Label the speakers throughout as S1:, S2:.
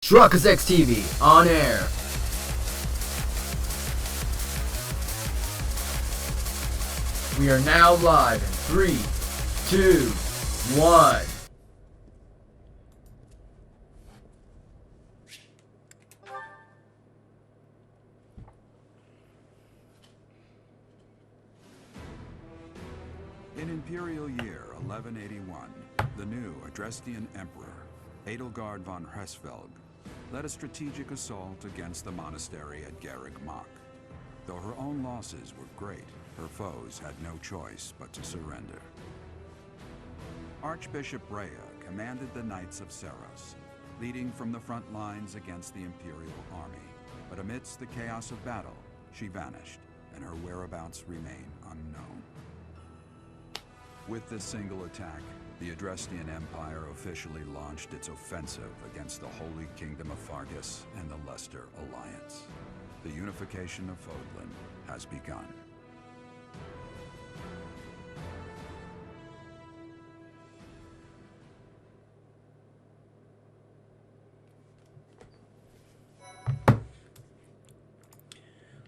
S1: Truckers X TV on air. We are now live in 3, 2, 1.
S2: In Imperial Year 1181, the new Adrestian Emperor, Edelgard von Hresvelg, led a strategic assault against the monastery at Garreg Mach. Though her own losses were great, her foes had no choice but to surrender. Archbishop Rhea commanded the Knights of Seros, leading from the front lines against the Imperial army. But amidst the chaos of battle, she vanished, and her whereabouts remain unknown. With this single attack, the Adrestian Empire officially launched its offensive against the Holy Kingdom of Fargus and the Leicester Alliance. The unification of Fodlan has begun.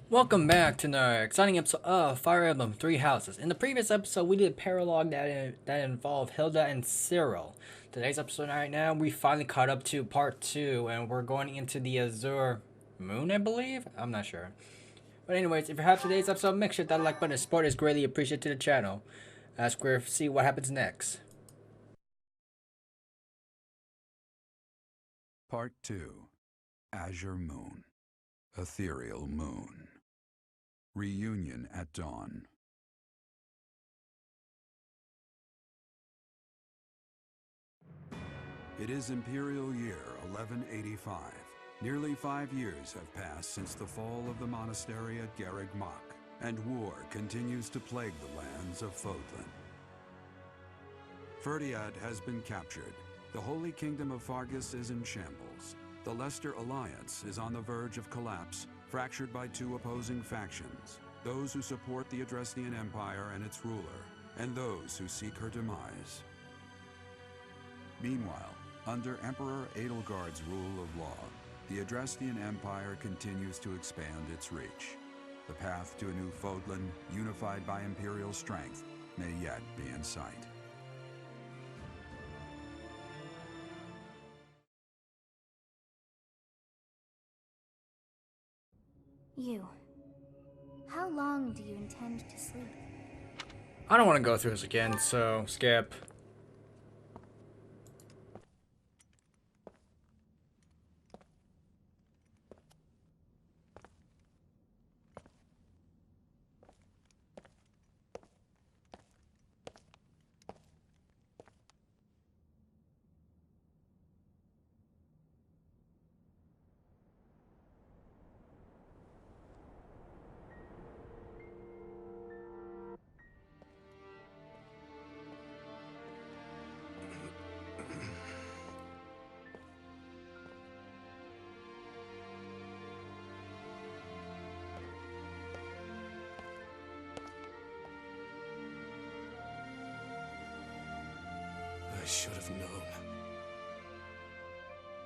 S3: Welcome back to another exciting episode of Fire Emblem Three Houses. In the previous episode, we did a paralogue that involved Hilda and Cyril. Today's episode right now, we finally caught up to part 2, and we're going into the Azure Moon, I believe? I'm not sure. But anyways, if you have today's episode, make sure that like button. Support is greatly appreciated to the channel. As we'll see what happens next.
S2: Part 2. Azure Moon. Ethereal Moon. Reunion at dawn. It is Imperial Year 1185. Nearly 5 years have passed since the fall of the monastery at Garreg Mach, and war continues to plague the lands of Fodlan. Ferdiad has been captured. The Holy Kingdom of Fargus is in shambles. The Leicester Alliance is on the verge of collapse, fractured by two opposing factions, those who support the Adrestian Empire and its ruler, and those who seek her demise. Meanwhile, under Emperor Edelgard's rule of law, the Adrestian Empire continues to expand its reach. The path to a new Fodlan, unified by Imperial strength, may yet be in sight.
S4: You. How long do you intend to sleep?
S3: I don't want to go through this again, so skip.
S5: I should have known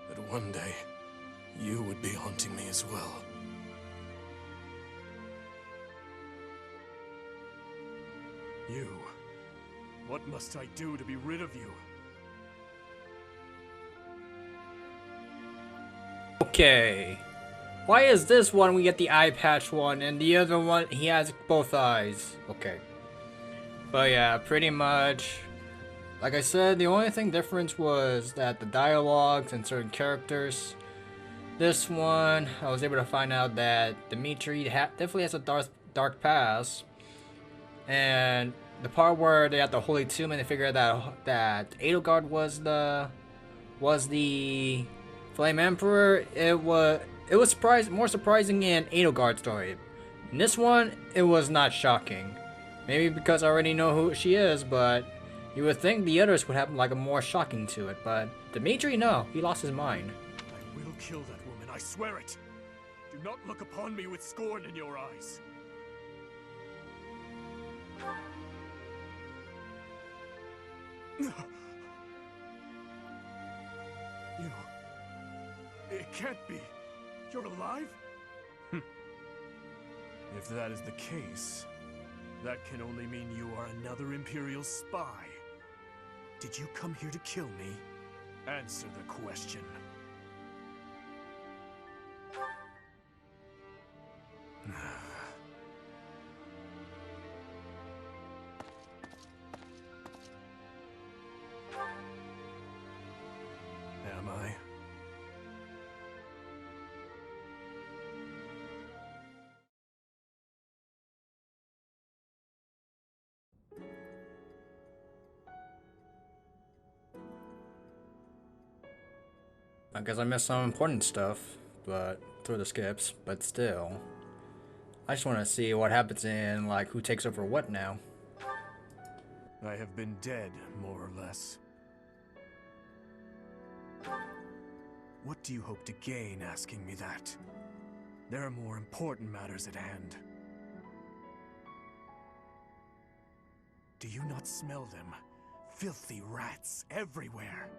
S5: that one day you would be haunting me as well. You. What must I do to be rid of you?
S3: Okay. Why is this one we get the eye patch one and the other one he has both eyes? Okay. But yeah, pretty much. Like I said, the only thing difference was that the dialogues and certain characters. This one, I was able to find out that Dimitri definitely has a dark past. And the part where they had the Holy Tomb and they figured out that Edelgard was the Flame Emperor, it was more surprising in Edelgard's story. In this one, it was not shocking. Maybe because I already know who she is, but you would think the others would have like a more shocking to it, but Dimitri, no, he lost his mind.
S5: I will kill that woman, I swear it. Do not look upon me with scorn in your eyes. It can't be. You're alive? If that is the case, that can only mean you are another Imperial spy. Did you come here to kill me? Answer the question. Am I?
S3: I guess I missed some important stuff, but through the skips, but still. I just want to see what happens in, like, who takes over what now.
S5: I have been dead, more or less. What do you hope to gain asking me that? There are more important matters at hand. Do you not smell them? Filthy rats everywhere.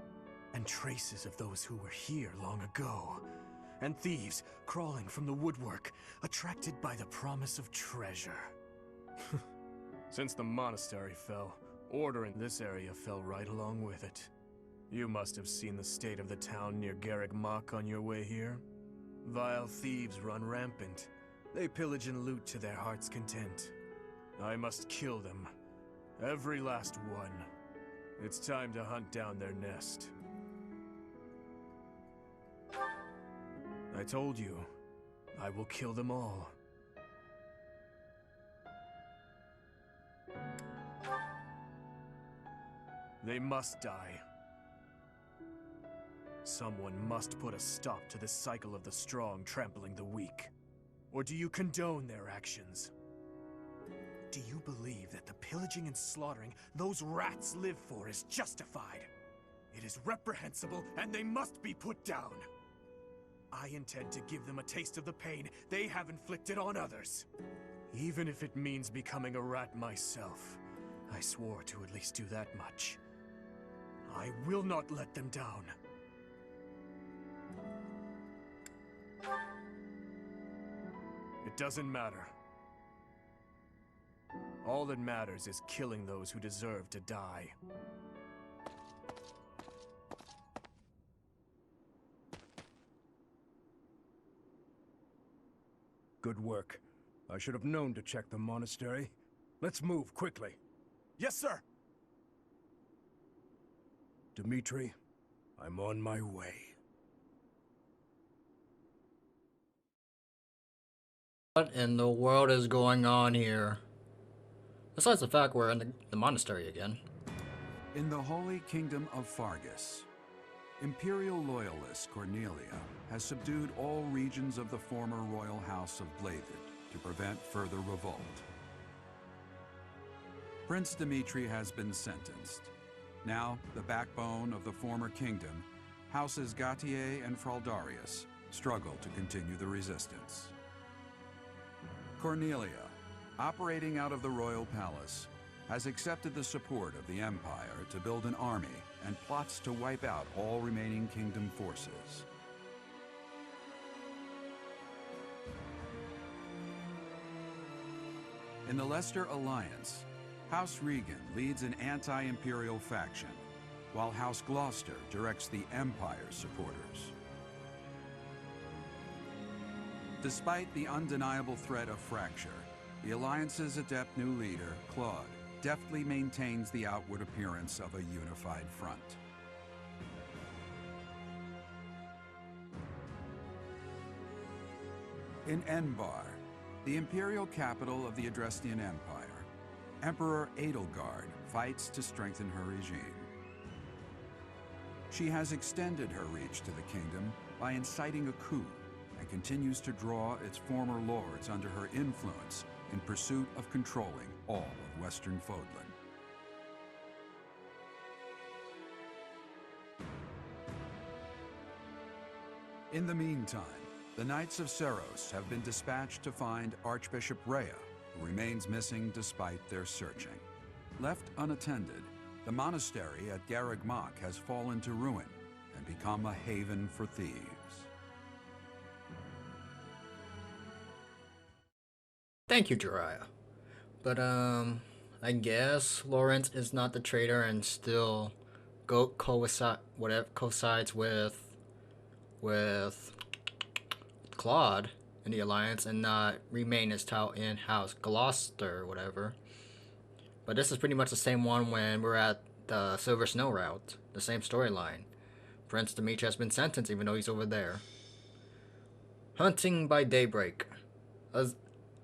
S5: And traces of those who were here long ago. And thieves crawling from the woodwork, attracted by the promise of treasure. Since the monastery fell, order in this area fell right along with it. You must have seen the state of the town near Garrick Mach on your way here. Vile thieves run rampant. They pillage and loot to their heart's content. I must kill them. Every last one. It's time to hunt down their nest. I told you, I will kill them all. They must die. Someone must put a stop to this cycle of the strong trampling the weak. Or do you condone their actions? Do you believe that the pillaging and slaughtering those rats live for is justified? It is reprehensible, and they must be put down. I intend to give them a taste of the pain they have inflicted on others. Even if it means becoming a rat myself. I swore to at least do that much. I will not let them down. It doesn't matter. All that matters is killing those who deserve to die.
S6: Good work. I should have known to check the monastery. Let's move quickly.
S5: Yes, sir!
S6: Dimitri, I'm on my way.
S3: What in the world is going on here? Besides the fact we're in the monastery again.
S2: In the Holy Kingdom of Fargus, Imperial loyalist Cornelia has subdued all regions of the former royal house of Blathed to prevent further revolt. Prince Dimitri has been sentenced. Now, the backbone of the former kingdom, Houses Gautier and Fraldarius, struggle to continue the resistance. Cornelia, operating out of the royal palace, has accepted the support of the Empire to build an army and plots to wipe out all remaining kingdom forces. In the Leicester Alliance, House Regan leads an anti-imperial faction, while House Gloucester directs the Empire's supporters. Despite the undeniable threat of fracture, the Alliance's adept new leader, Claude, deftly maintains the outward appearance of a unified front. In Enbar, the imperial capital of the Adrestian Empire, Emperor Edelgard fights to strengthen her regime. She has extended her reach to the kingdom by inciting a coup and continues to draw its former lords under her influence in pursuit of controlling all of Western Fodlan. In the meantime, the Knights of Seros have been dispatched to find Archbishop Rhea, who remains missing despite their searching. Left unattended, the monastery at Garrick Mach has fallen to ruin and become a haven for thieves.
S3: Thank you, Jiraiya. But I guess Lawrence is not the traitor and still coincides with Claude in the Alliance and not remain as in-house Gloucester or whatever. But this is pretty much the same one when we're at the Silver Snow route. The same storyline. Prince Dimitri has been sentenced even though he's over there. Hunting by daybreak.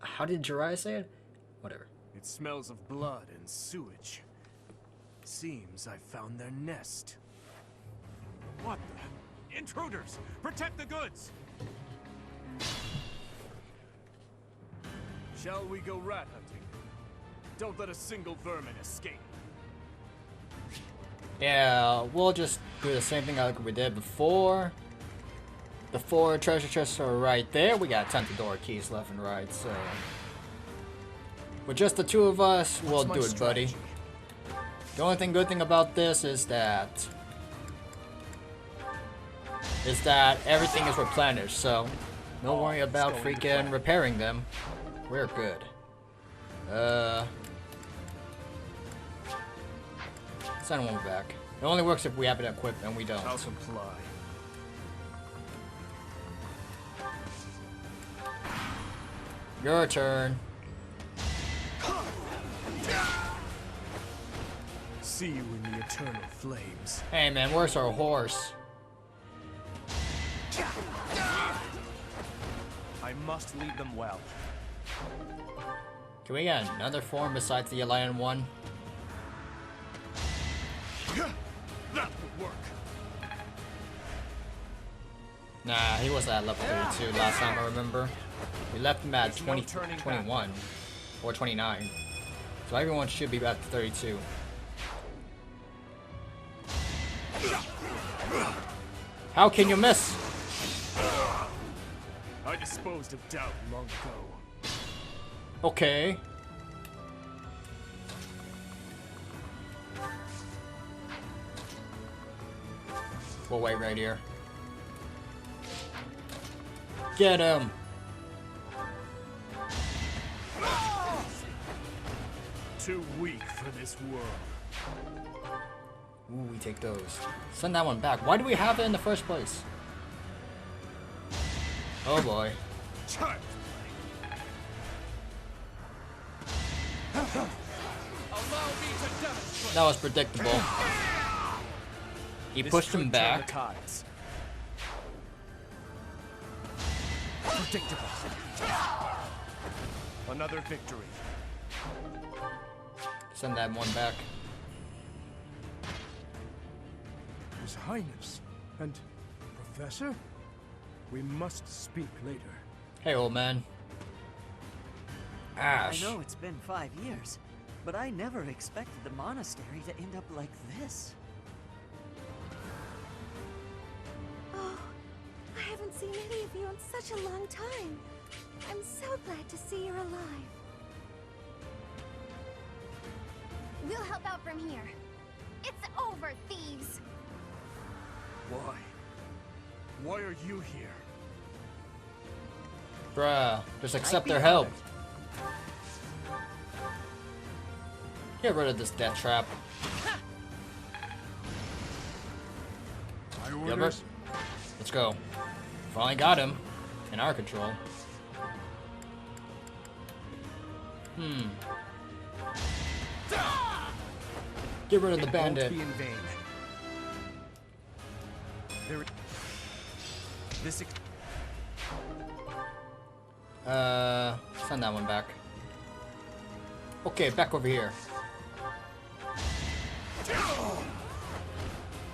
S3: How did Jiraiya say it? Whatever.
S5: It smells of blood and sewage. Seems I found their nest.
S7: What the? Intruders! Protect the goods!
S5: Shall we go rat hunting? Don't let a single vermin escape.
S3: Yeah, we'll just do the same thing like we did before. The 4 treasure chests are right there. We got tons of door keys left and right, so... With just the 2 of us, we'll do it, buddy. The only good thing about this is that everything is replenished, so don't worry about freaking repairing them. We're good. Send one back. It only works if we have it equipped and we don't.
S5: I'll comply.
S3: Your turn.
S5: See you in the eternal flames.
S3: Hey man, where's our horse?
S7: I must lead them well.
S3: Can we get another form besides the Alliant one?
S5: That would work.
S3: Nah, he was at level 32 last time I remember. We left him at 21 or 29. So everyone should be at 32. How can you miss?
S5: I disposed of doubt long ago.
S3: Okay. We'll wait right here. Get him!
S5: Too weak for this world.
S3: Ooh, we take those. Send that one back. Why do we have it in the first place? Oh boy. That was predictable. He pushed him back.
S5: Predictable. Another victory.
S3: Send that one back.
S6: His Highness and Professor? We must speak later.
S3: Hey, old man. Ash.
S8: I know it's been 5 years, but I never expected the monastery to end up like this.
S4: Oh, I haven't seen any of you in such a long time. I'm so glad to see you're alive. We'll help out from here. It's over, thieves!
S5: Why? Why are you here?
S3: Bruh, just accept their help. Get rid of this death trap. Gilbert, let's go. Finally got him. In our control. Get rid of the bandit.
S5: Won't be in vain.
S3: Send that one back. Okay, back over here.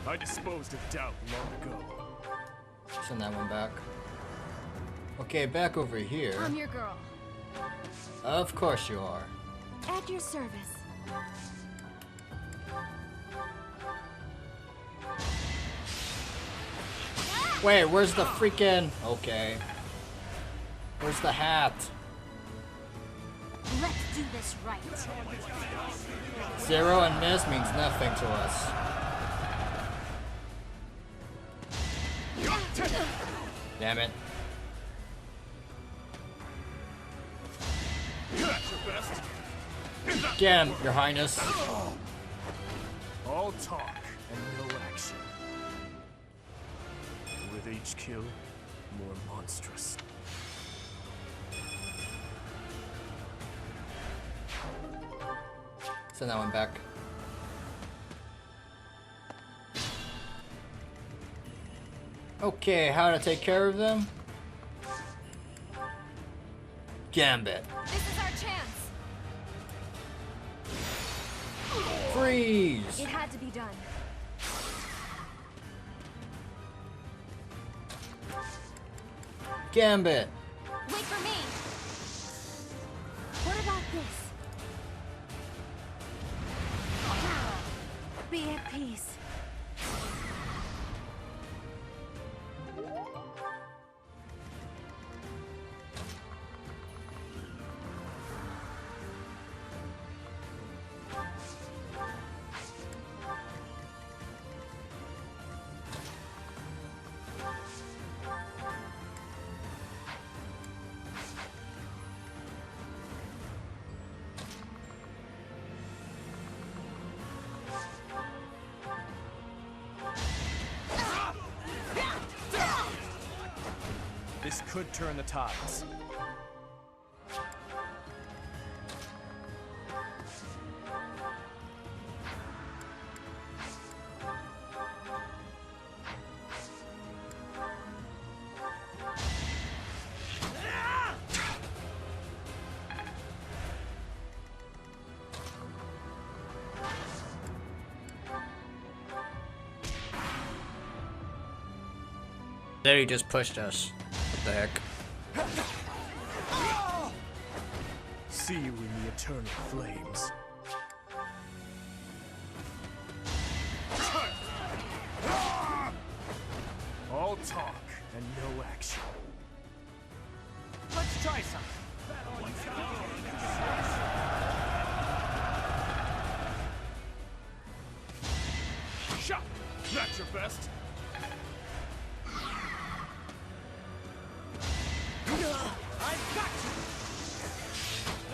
S5: I disposed of doubt long ago.
S3: Send that one back. Okay, back over here.
S4: I'm your girl.
S3: Of course you are.
S4: At your service.
S3: Wait, where's the freaking... Okay. Where's the hat?
S4: Let's do this right.
S3: 0 and miss means nothing to us. Damn it. Get him, Your Highness.
S5: All talk and no action. With each kill, more monstrous.
S3: Send that one back. Okay, how to take care of them? Gambit.
S4: This is our chance.
S3: Freeze!
S4: It had to be done.
S3: Gambit.
S4: Wait for me. What about this? Be at peace.
S7: This could turn the tides.
S3: There he just pushed us. What the heck?
S5: See you in the eternal flames. All talk and no action.
S7: Let's try some. Shot! That's your best. I've got you!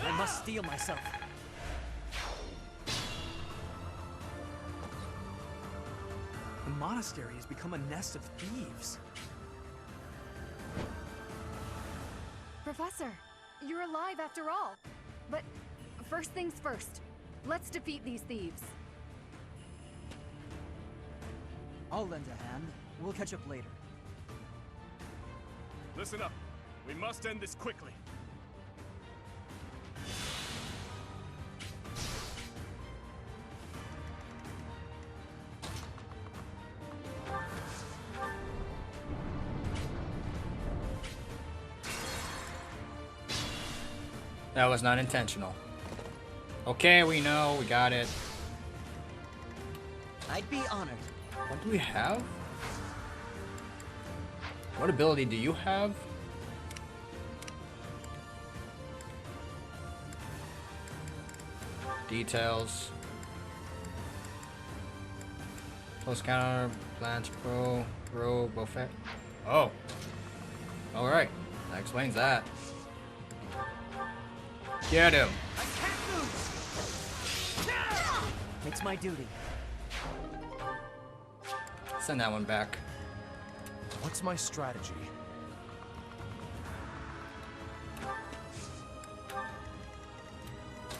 S8: I must steel myself.
S7: The monastery has become a nest of thieves.
S4: Professor, you're alive after all. But first things first. Let's defeat these thieves.
S8: I'll lend a hand. We'll catch up later.
S7: Listen up. We must end this quickly.
S3: That was not intentional. Okay, we know, we got it.
S8: I'd be honored.
S3: What do we have? What ability do you have? Details. Close counter, plants, pro, buffet. Oh. Alright. That explains that. Get him.
S8: It's my duty.
S3: Send that one back.
S7: What's my strategy?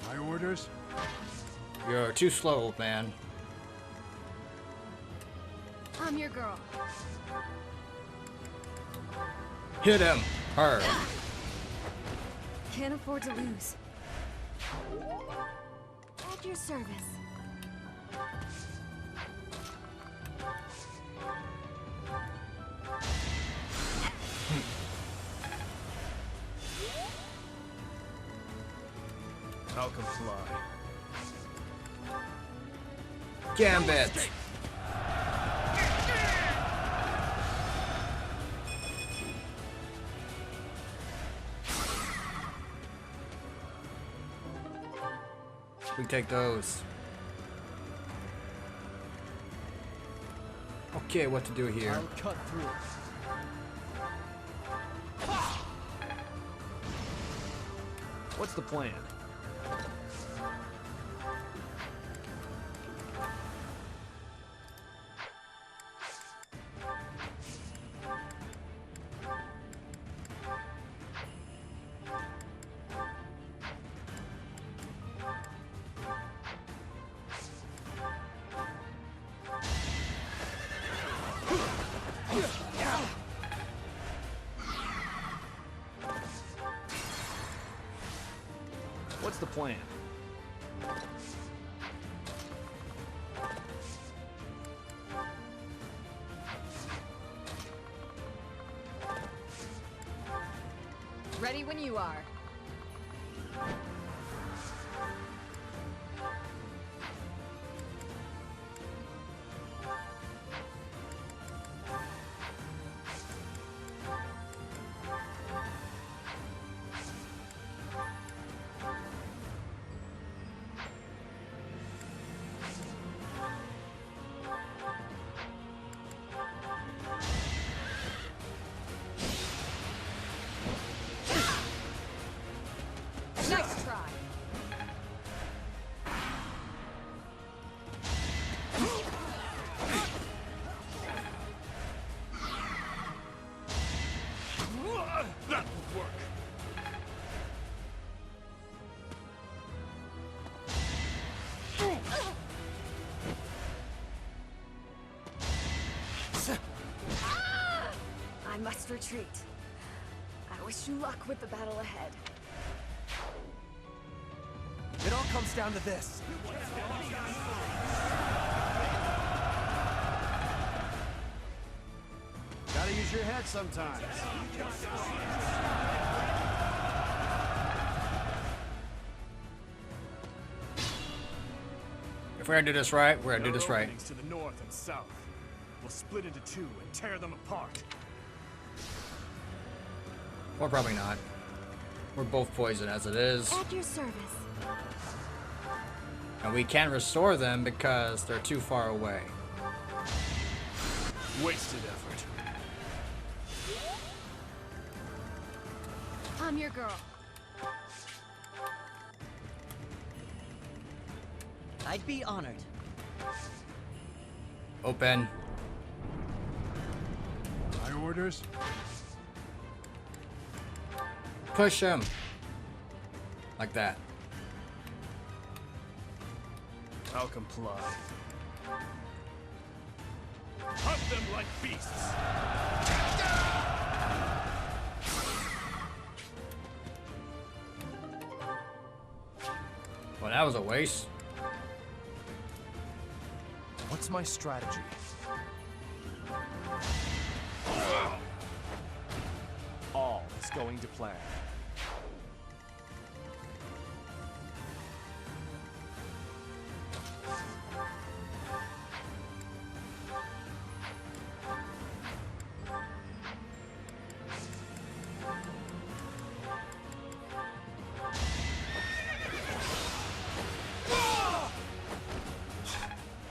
S6: My orders?
S3: You're too slow, old man.
S4: I'm your girl.
S3: Hit him. Her.
S4: Can't afford to lose. At your service.
S5: Falcon fly.
S3: Gambit. We take those. Okay, what to do here?
S8: I'll cut through.
S7: What's the plan? What's the plan?
S9: Ready when you are. Nice try.
S5: That will work.
S9: I must retreat. I wish you luck with the battle ahead.
S7: It all comes down to this.
S6: Gotta use your head sometimes.
S3: If we're gonna do this right, we're gonna do
S5: There
S3: this
S5: are
S3: right.
S5: openings to the north and south. We'll split into two and tear them apart.
S3: Or probably not. We're both poison as it is.
S4: At your service.
S3: And we can't restore them because they're too far away.
S5: Wasted effort.
S9: I'm your girl.
S8: I'd be honored.
S3: Open.
S6: My orders?
S3: Push him. Like that.
S5: I'll comply. Hunt them like beasts.
S3: Well, that was a waste.
S7: What's my strategy? All is going to plan.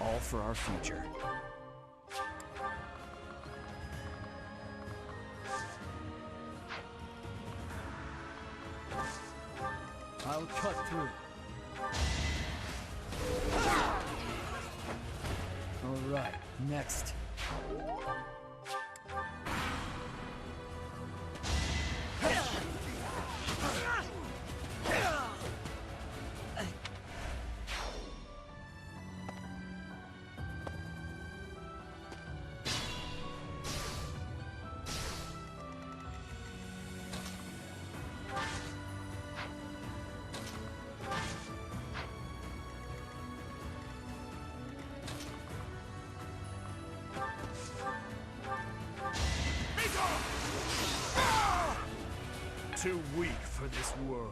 S7: All for our future.
S5: I'll cut through. All right, next. Too weak for this world.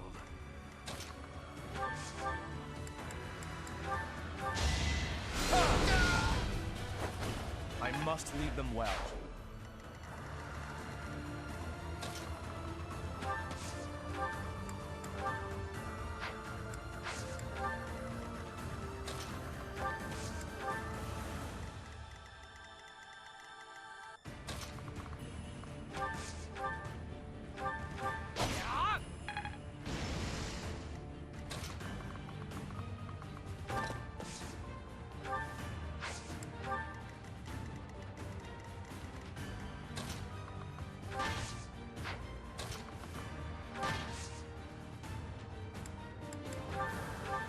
S7: I must lead them well.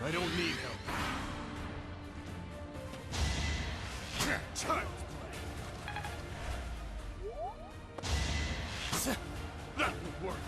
S5: I don't need help. Child's play. That will work.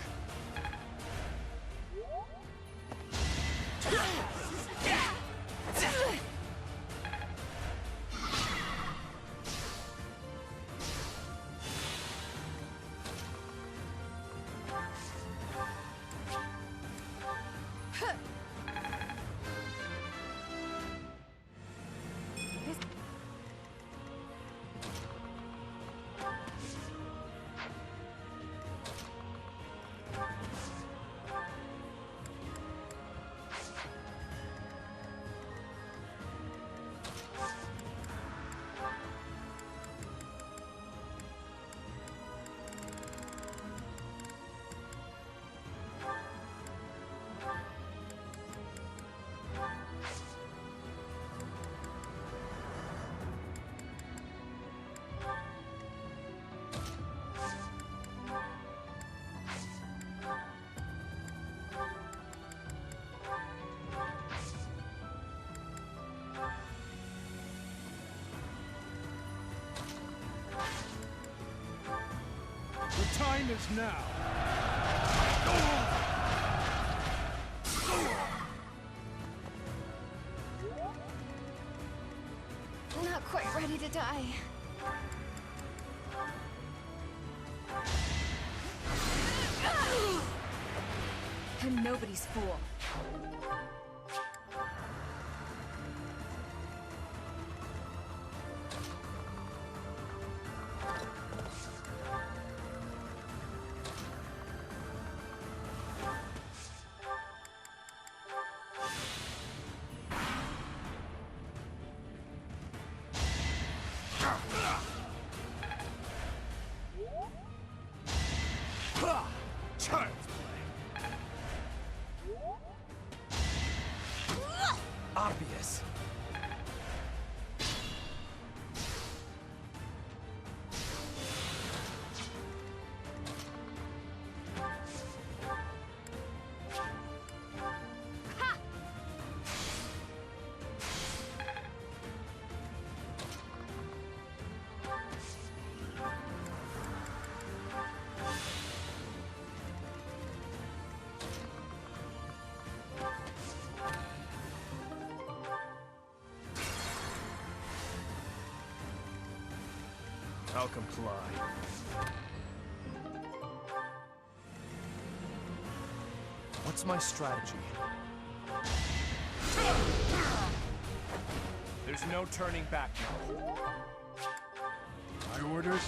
S6: The time is now.
S9: Not quite ready to die. I'm nobody's fool.
S5: Child's play. Obvious. I'll comply. What's my strategy? There's no turning back now.
S6: My orders?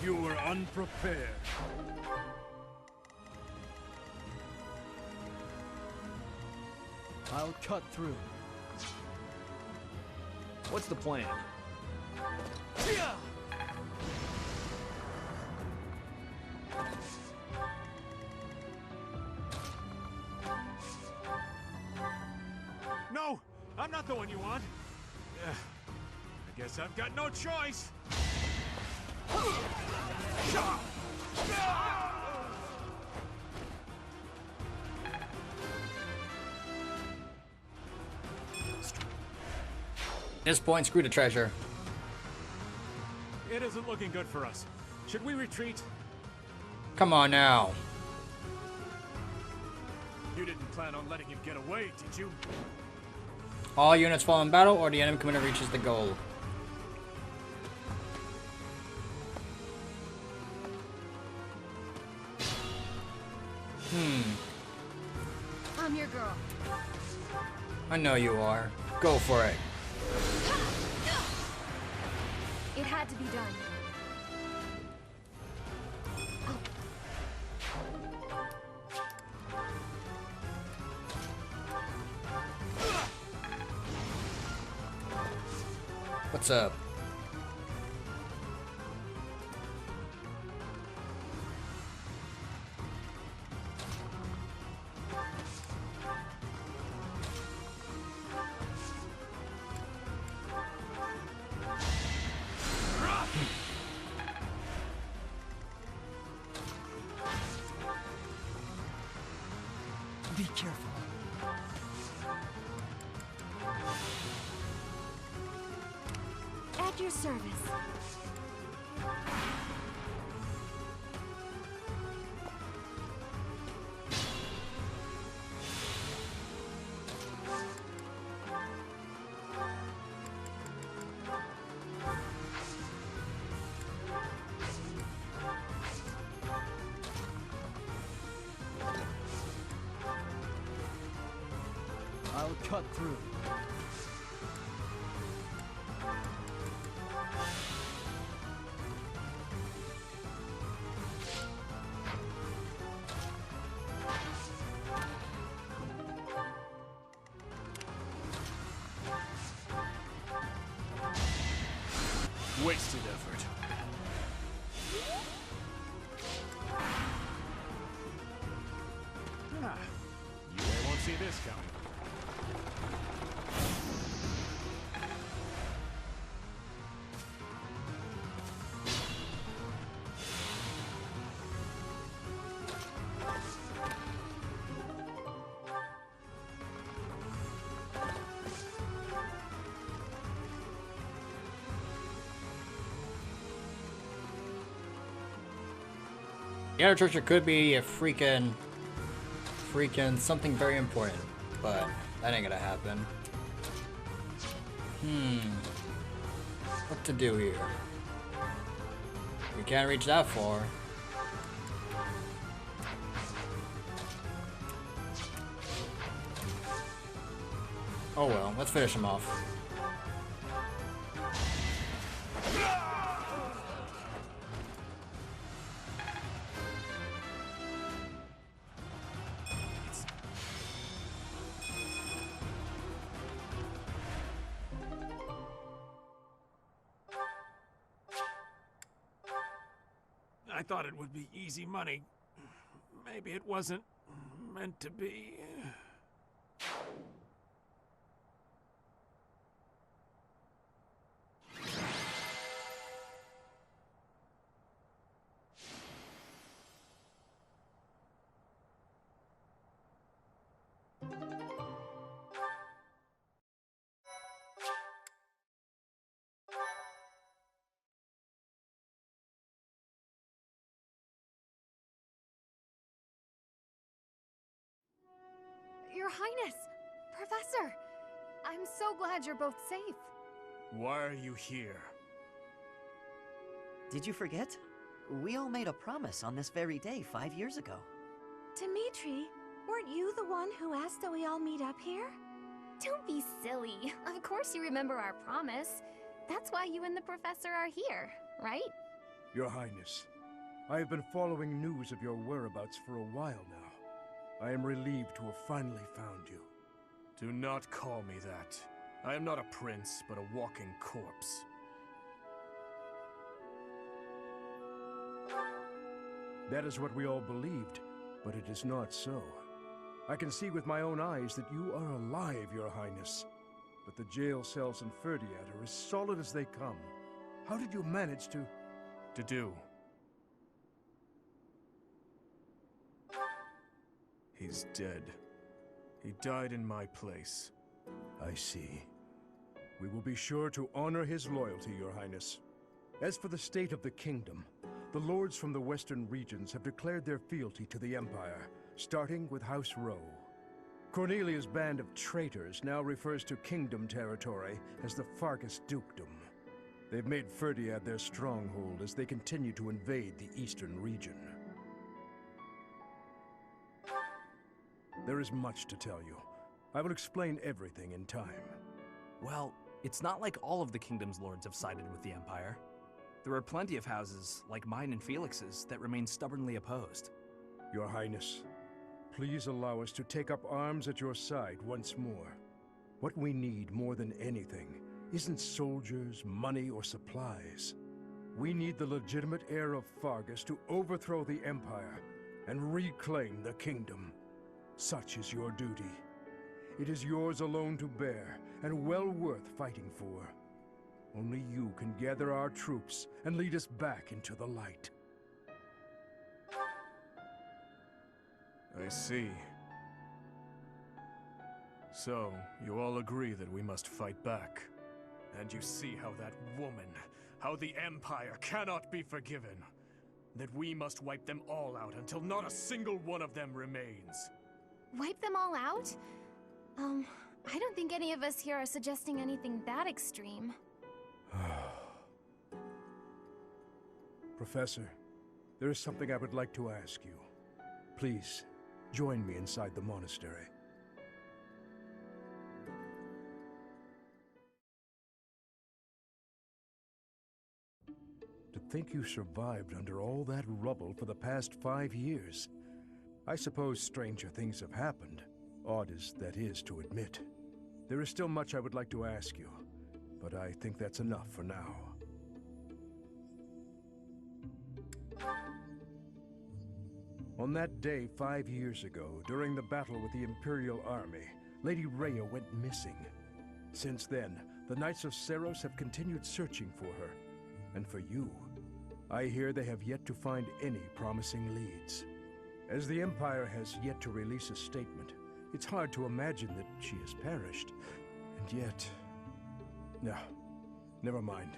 S6: You were unprepared.
S7: I'll cut through. What's the plan?
S5: No! I'm not the one you want! I guess I've got no choice!
S3: At this point, screw the treasure.
S5: It isn't looking good for us. Should we retreat?
S3: Come on now.
S5: You didn't plan on letting him get away, did you?
S3: All units fall in battle or the enemy commander reaches the goal.
S9: I'm your girl.
S3: I know you are. Go for it.
S9: It had to be done.
S3: What's up?
S4: your service.
S7: I'll cut through.
S5: Wasted effort. Ah, you won't see this coming.
S3: The Outer Treasure could be a freaking something very important, but that ain't gonna happen. What to do here? We can't reach that far. Oh well, let's finish him off.
S5: I thought it would be easy money. Maybe it wasn't meant to be.
S9: Your Highness! Professor! I'm so glad you're both safe.
S5: Why are you here?
S8: Did you forget? We all made a promise on this very day 5 years ago.
S4: Dimitri, weren't you the one who asked that we all meet up here?
S10: Don't be silly. Of course you remember our promise. That's why you and the professor are here, right?
S6: Your Highness, I have been following news of your whereabouts for a while now. I am relieved to have finally found you.
S5: Do not call me that. I am not a prince, but a walking corpse.
S6: That is what we all believed, but it is not so. I can see with my own eyes that you are alive, Your Highness. But the jail cells in Ferdiad are as solid as they come. How did you manage to do?
S5: He's dead. He died in my place.
S6: I see. We will be sure to honor his loyalty, Your Highness. As for the state of the kingdom, the lords from the western regions have declared their fealty to the Empire, starting with House Rowe. Cornelia's band of traitors now refers to kingdom territory as the Fargus Dukedom. They've made Ferdiad their stronghold as they continue to invade the eastern region. There is much to tell you. I will explain everything in time.
S7: Well, it's not like all of the kingdom's lords have sided with the Empire. There are plenty of houses, like mine and Felix's, that remain stubbornly opposed.
S6: Your Highness, please allow us to take up arms at your side once more. What we need more than anything isn't soldiers, money, or supplies. We need the legitimate heir of Fargus to overthrow the Empire and reclaim the kingdom. Such is your duty. It is yours alone to bear, and well worth fighting for. Only you can gather our troops and lead us back into the light.
S5: I see. So, you all agree that we must fight back. And you see how that woman, how the Empire cannot be forgiven. That we must wipe them all out until not a single one of them remains.
S10: Wipe them all out? I don't think any of us here are suggesting anything that extreme.
S6: Professor, there is something I would like to ask you. Please, join me inside the monastery. To think you survived under all that rubble for the past 5 years. I suppose stranger things have happened, odd as that is to admit. There is still much I would like to ask you, but I think that's enough for now. On that day 5 years ago, during the battle with the Imperial Army, Lady Rhea went missing. Since then, the Knights of Seiros have continued searching for her. And for you, I hear they have yet to find any promising leads. As the Empire has yet to release a statement, it's hard to imagine that she has perished. And yet... No, never mind.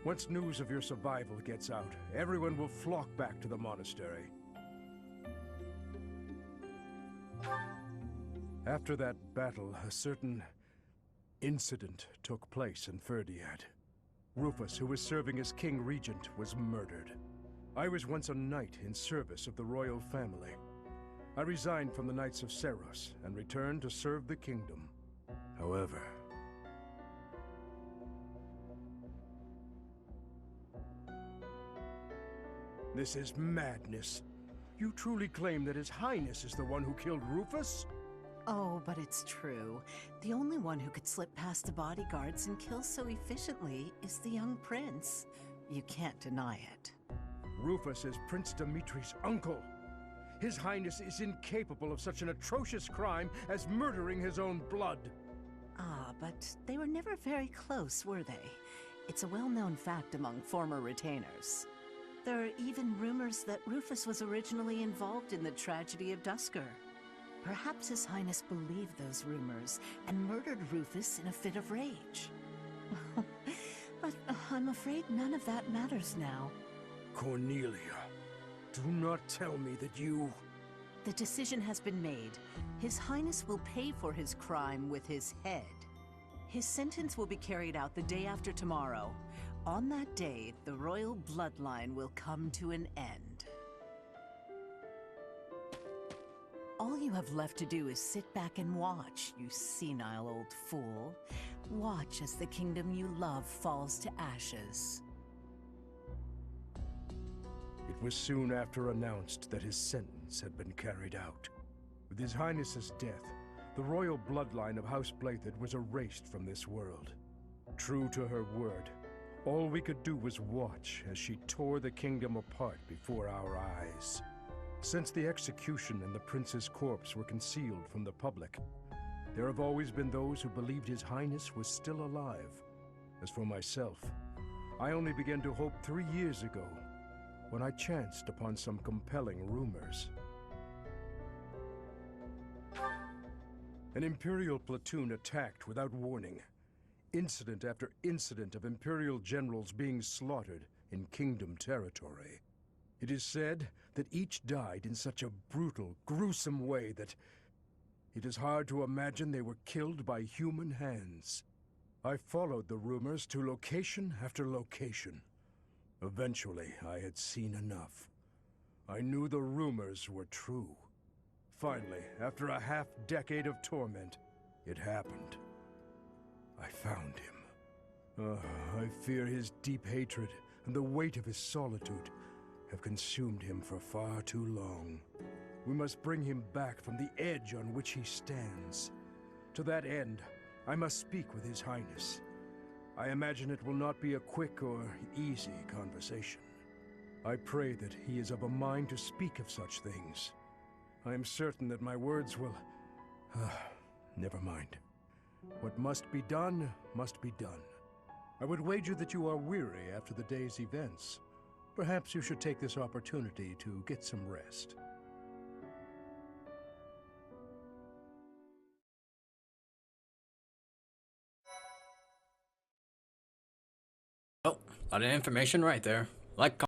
S6: Once news of your survival gets out, everyone will flock back to the monastery. After that battle, a certain incident took place in Ferdiad. Rufus, who was serving as King Regent, was murdered. I was once a knight in service of the royal family. I resigned from the Knights of Seiros and returned to serve the kingdom. However... This is madness. You truly claim that His Highness is the one who killed Rufus?
S11: Oh, but it's true. The only one who could slip past the bodyguards and kill so efficiently is the young prince. You can't deny it.
S6: Rufus is Prince Dimitri's uncle. His Highness is incapable of such an atrocious crime as murdering his own blood.
S11: Ah, but they were never very close, were they? It's a well-known fact among former retainers. There are even rumors that Rufus was originally involved in the tragedy of Dusker. Perhaps His Highness believed those rumors and murdered Rufus in a fit of rage. But I'm afraid none of that matters now.
S6: Cornelia, do not tell me that you...
S11: The decision has been made. His Highness will pay for his crime with his head. His sentence will be carried out the day after tomorrow. On that day, the royal bloodline will come to an end. All you have left to do is sit back and watch, you senile old fool. Watch as the kingdom you love falls to ashes.
S6: It was soon after announced that his sentence had been carried out. With His Highness's death, the royal bloodline of House Blathid was erased from this world. True to her word, all we could do was watch as she tore the kingdom apart before our eyes. Since the execution and the prince's corpse were concealed from the public, there have always been those who believed His Highness was still alive. As for myself, I only began to hope 3 years ago, when I chanced upon some compelling rumors. An Imperial platoon attacked without warning. Incident after incident of Imperial generals being slaughtered in Kingdom territory. It is said that each died in such a brutal, gruesome way that it is hard to imagine they were killed by human hands. I followed the rumors to location after location. Eventually, I had seen enough. I knew the rumors were true. Finally, after a half-decade of torment, it happened. I found him. I fear his deep hatred and the weight of his solitude have consumed him for far too long. We must bring him back from the edge on which he stands. To that end, I must speak with His Highness. I imagine it will not be a quick or easy conversation. I pray that he is of a mind to speak of such things. I am certain that my words will... never mind. What must be done, must be done. I would wager that you are weary after the day's events. Perhaps you should take this opportunity to get some rest.
S3: A lot of information right there. Like,